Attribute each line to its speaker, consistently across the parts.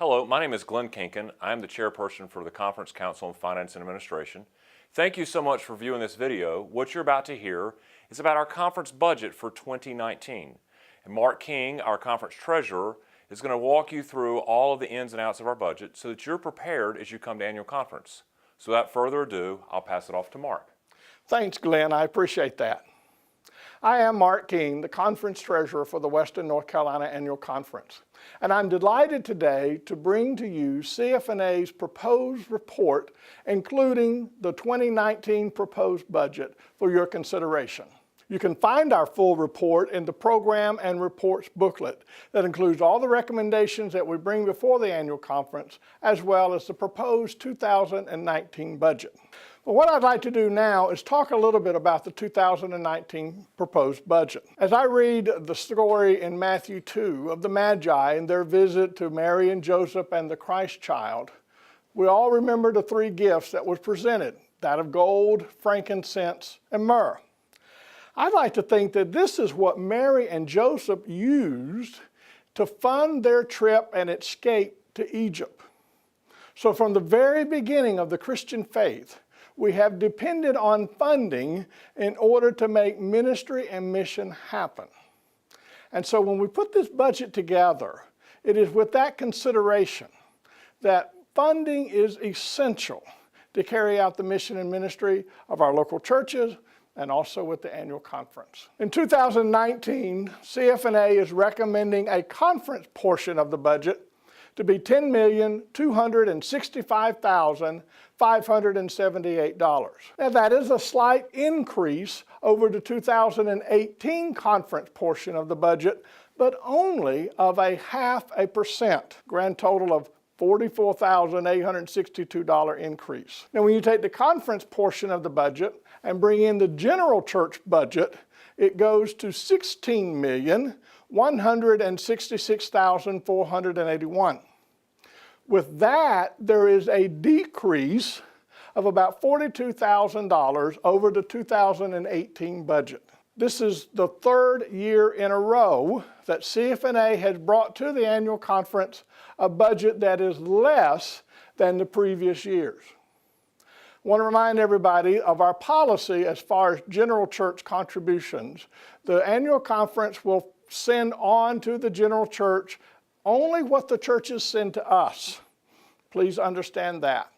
Speaker 1: Hello, my name is Glenn Kinkin. I'm the chairperson for the Conference Council on Finance and Administration. Thank you so much for viewing this video. What you're about to hear is about our conference budget for 2019. And Mark King, our conference treasurer, is going to walk you through all of the ins and outs of our budget so that you're prepared as you come to annual conference. So without further ado, I'll pass it off to Mark.
Speaker 2: Thanks, Glenn. I appreciate that. I am Mark King, the conference treasurer for the Western North Carolina Annual Conference. And I'm delighted today to bring to you CF&A's proposed report, including the 2019 proposed budget for your consideration. You can find our full report in the Program and Reports booklet that includes all the recommendations that we bring before the annual conference, as well as the proposed 2019 budget. But what I'd like to do now is talk a little bit about the 2019 proposed budget. As I read the story in Matthew 2 of the Magi and their visit to Mary and Joseph and the Christ child, we all remember the three gifts that was presented, that of gold, frankincense, and myrrh. I'd like to think that this is what Mary and Joseph used to fund their trip and escape to Egypt. So from the very beginning of the Christian faith, we have depended on funding in order to make ministry and mission happen. And so when we put this budget together, it is with that consideration that funding is essential to carry out the mission and ministry of our local churches and also with the annual conference. In 2019, CF&A is recommending a conference portion of the budget to be $10,265,578. Now that is a slight increase over the 2018 conference portion of the budget, but only of 0.5%, grand total of $44,862 increase. Now when you take the conference portion of the budget and bring in the general church budget, it goes to $16,166,481. With that, there is a decrease of about $42,000 over the 2018 budget. This is the third year in a row that CF&A has brought to the annual conference a budget that is less than the previous years. I want to remind everybody of our policy as far as general church contributions. The annual conference will send on to the general church only what the churches send to us. Please understand that.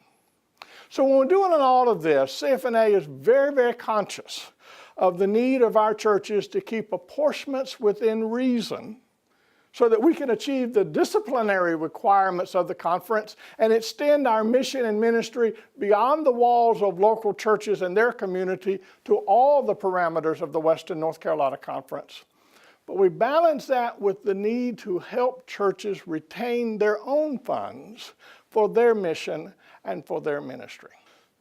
Speaker 2: So when we're doing all of this, CF&A is very, very conscious of the need of our churches to keep apportionments within reason so that we can achieve the disciplinary requirements of the conference and extend our mission and ministry beyond the walls of local churches and their community to all the parameters of the Western North Carolina Conference. But we balance that with the need to help churches retain their own funds for their mission and for their ministry.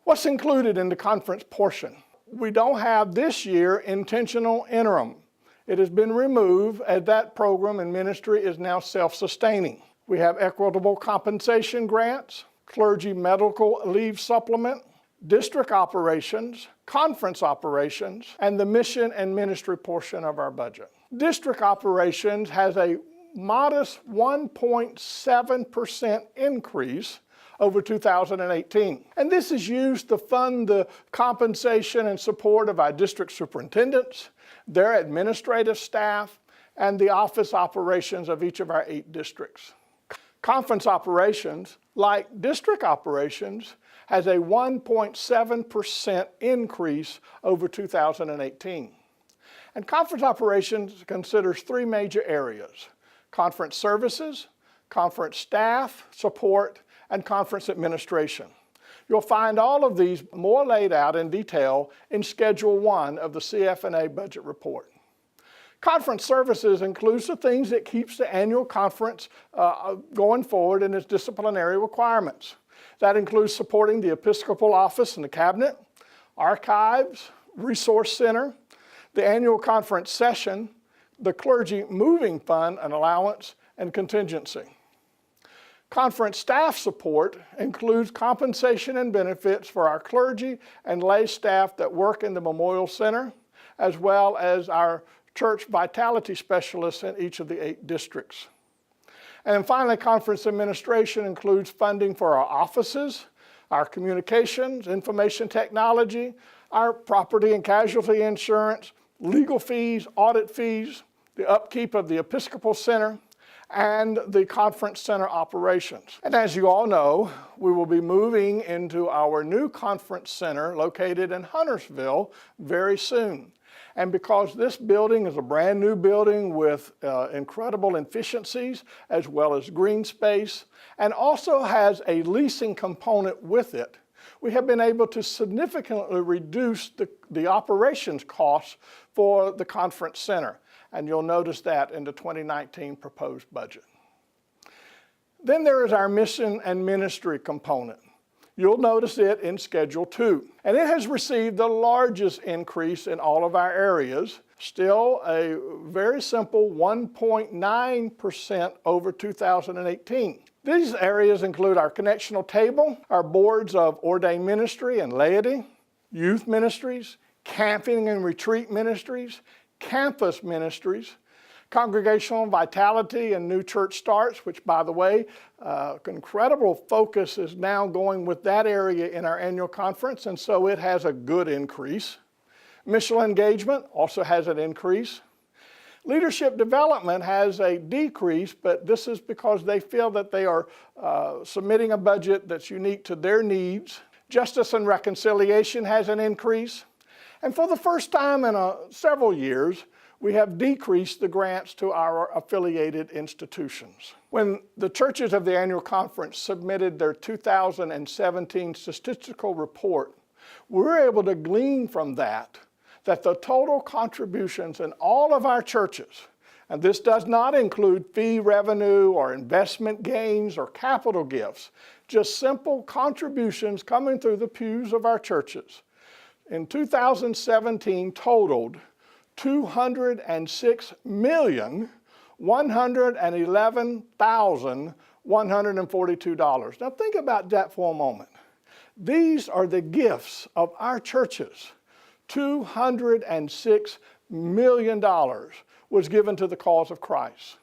Speaker 2: What's included in the conference portion? We don't have this year intentional interim. It has been removed as that program and ministry is now self-sustaining. We have equitable compensation grants, clergy medical leave supplement, district operations, conference operations, and the mission and ministry portion of our budget. District operations has a modest 1.7% increase over 2018. And this is used to fund the compensation and support of our district superintendents, their administrative staff, and the office operations of each of our 8 districts. Conference operations, like district operations, has a 1.7% increase over 2018. And conference operations considers 3 major areas: conference services, conference staff support, and conference administration. You'll find all of these more laid out in detail in Schedule 1 of the CF&A budget report. Conference services includes the things that keeps the annual conference going forward in its disciplinary requirements. That includes supporting the Episcopal Office and the Cabinet, archives, resource center, the annual conference session, the clergy moving fund and allowance, and contingency. Conference staff support includes compensation and benefits for our clergy and lay staff that work in the Memorial Center, as well as our church vitality specialists in each of the 8 districts. And then finally, conference administration includes funding for our offices, our communications, information technology, our property and casualty insurance, legal fees, audit fees, the upkeep of the Episcopal Center, and the conference center operations. And as you all know, we will be moving into our new conference center located in Huntersville very soon. And because this building is a brand new building with incredible efficiencies as well as green space, and also has a leasing component with it, we have been able to significantly reduce the operations costs for the conference center. And you'll notice that in the 2019 proposed budget. Then there is our mission and ministry component. You'll notice it in Schedule 2. And it has received the largest increase in all of our areas, still a very simple 1.9% over 2018. These areas include our connectional table, our boards of ordained ministry and laity, youth ministries, camping and retreat ministries, campus ministries, congregational vitality and new church starts, which, by the way, incredible focus is now going with that area in our annual conference, and so it has a good increase. Missional engagement also has an increase. Leadership development has a decrease, but this is because they feel that they are submitting a budget that's unique to their needs. Justice and reconciliation has an increase. And for the first time in several years, we have decreased the grants to our affiliated institutions. When the churches of the annual conference submitted their 2017 statistical report, we were able to glean from that the total contributions in all of our churches, and this does not include fee revenue or investment gains or capital gifts, just simple contributions coming through the pews of our churches, in 2017 totaled $206,111,142. Now think about that for a moment. These are the gifts of our churches. $206 million was given to the cause of Christ.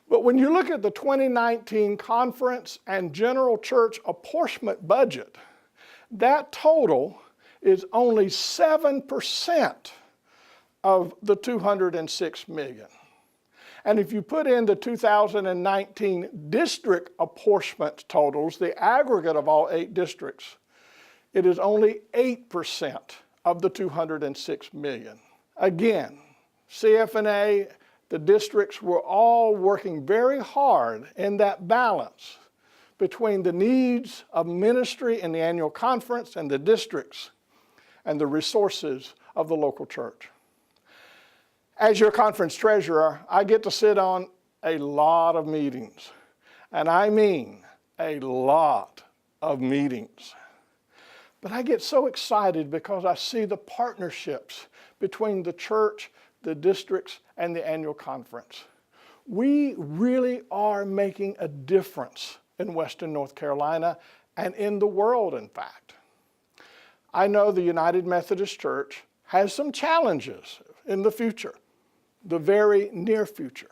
Speaker 2: But when you look at the 2019 conference and general church apportionment budget, that total is only 7% of the $206 million. And if you put in the 2019 district apportionment totals, the aggregate of all 8 districts, it is only 8% of the $206 million. Again, CF&A, the districts were all working very hard in that balance between the needs of ministry in the annual conference and the districts and the resources of the local church. As your conference treasurer, I get to sit on a lot of meetings, and I mean a lot of meetings. But I get so excited because I see the partnerships between the church, the districts, and the annual conference. We really are making a difference in Western North Carolina and in the world, in fact. I know the United Methodist Church has some challenges in the future, the very near future.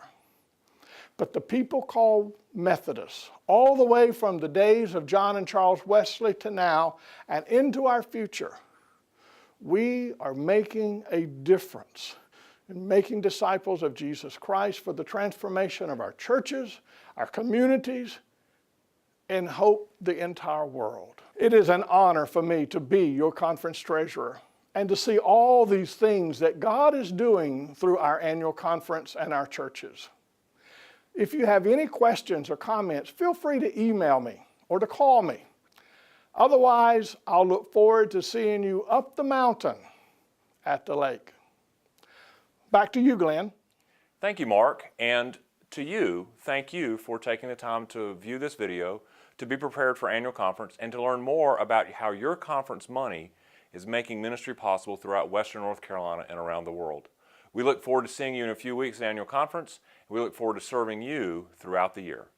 Speaker 2: But the people called Methodists, all the way from the days of John and Charles Wesley to now and into our future, we are making a difference in making disciples of Jesus Christ for the transformation of our churches, our communities, and hope the entire world. It is an honor for me to be your conference treasurer and to see all these things that God is doing through our annual conference and our churches. If you have any questions or comments, feel free to email me or to call me. Otherwise, I'll look forward to seeing you up the mountain at the lake. Back to you, Glenn.
Speaker 1: Thank you, Mark. And to you, thank you for taking the time to view this video, to be prepared for annual conference, and to learn more about how your conference money is making ministry possible throughout Western North Carolina and around the world. We look forward to seeing you in a few weeks at annual conference, and we look forward to serving you throughout the year.